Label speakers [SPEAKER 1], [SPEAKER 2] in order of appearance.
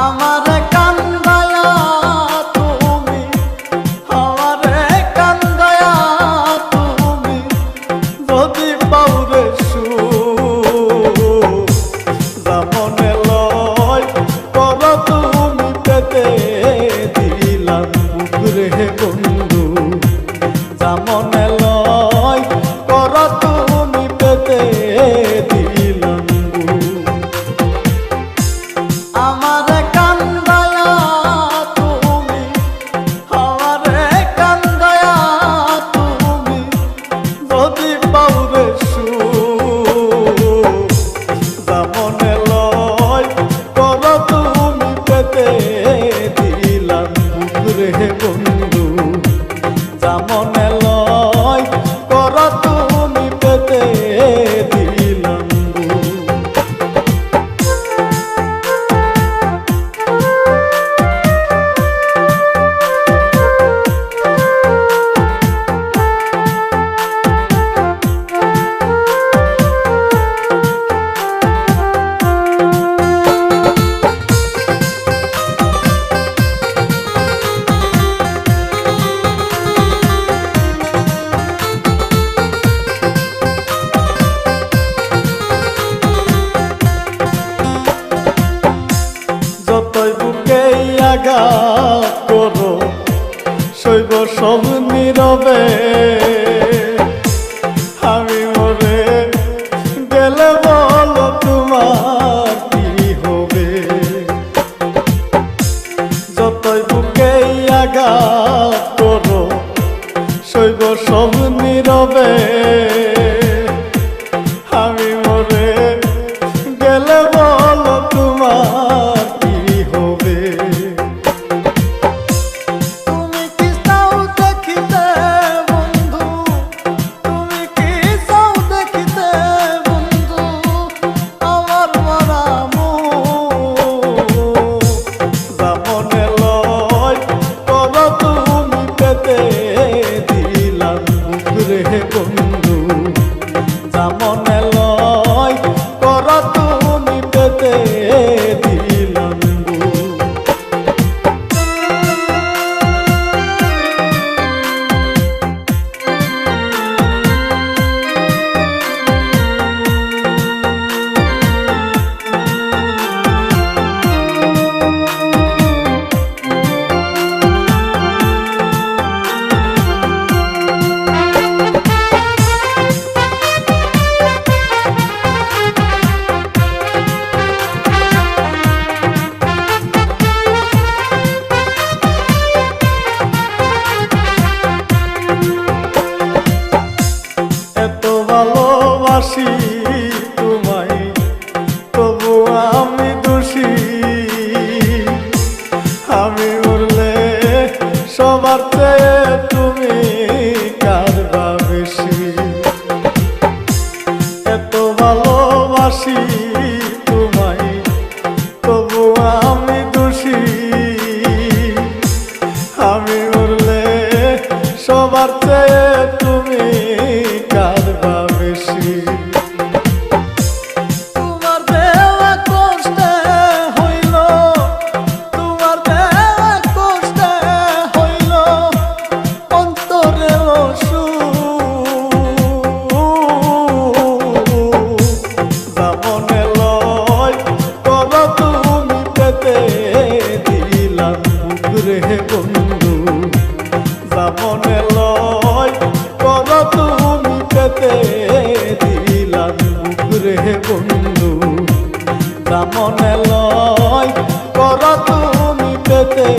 [SPEAKER 1] আমারে কান্দায়া তুমি, আমারে কান্দায়া তুমি যদি পাউরে সুখ জামনে লয় কর তুমি পেতে দিলাম বুক রে বন্ধু জামনে লয় কর তুমি পেতে দিলাম বুক। আমারে কান্দায়া তুমি, আমারে কান্দায়া তুমি যদি পাউরে সুখ জামনে লয় কর তুমি পেতে দিলাম বুক রে বন্ধু জামনে লয় কর তুমি পেতে দিলাম বুক। যতই বুকে আঘাত করো শৈব সব নীরবে আমি মরে গেলে বলো তোমার কি হবে। যতই বুকে আঘাত করো শৈব সব নীরবে আমি মরে গেলে বলো তোমার কি হবে। তুমি কি চাও দেখিতে বন্ধু, তুমি কি চাও দেখিতে বন্ধু আমার মরা মুখ জামনে লয় কর তুমি পেতে দিলাম বুক রে বন্ধু জামনে লয় কর তুমি পেতে দিলাম বুক। এত ভালোবাসি তোমায় তবু আমি দোষী, আমি মরলে সবার চেয়ে তুমি কারবা বেশি। এত ভালোবাসি তোমায় তবু আমি দোষী, আমি মরলে সবার চেয়ে তুমি কারবা বেশি। তোমার দেওয়া কষ্টে হইল, তোমার দেওয়া কষ্টে হইল অন্তরে সুখ জামনে লয় কর তুমি পেতে দিলাম বুক রে বন্ধু জামনে লয় কর তুমি পেতে দিলাম বুক রে বন্ধু জামনে লয় কর তুমি পেতে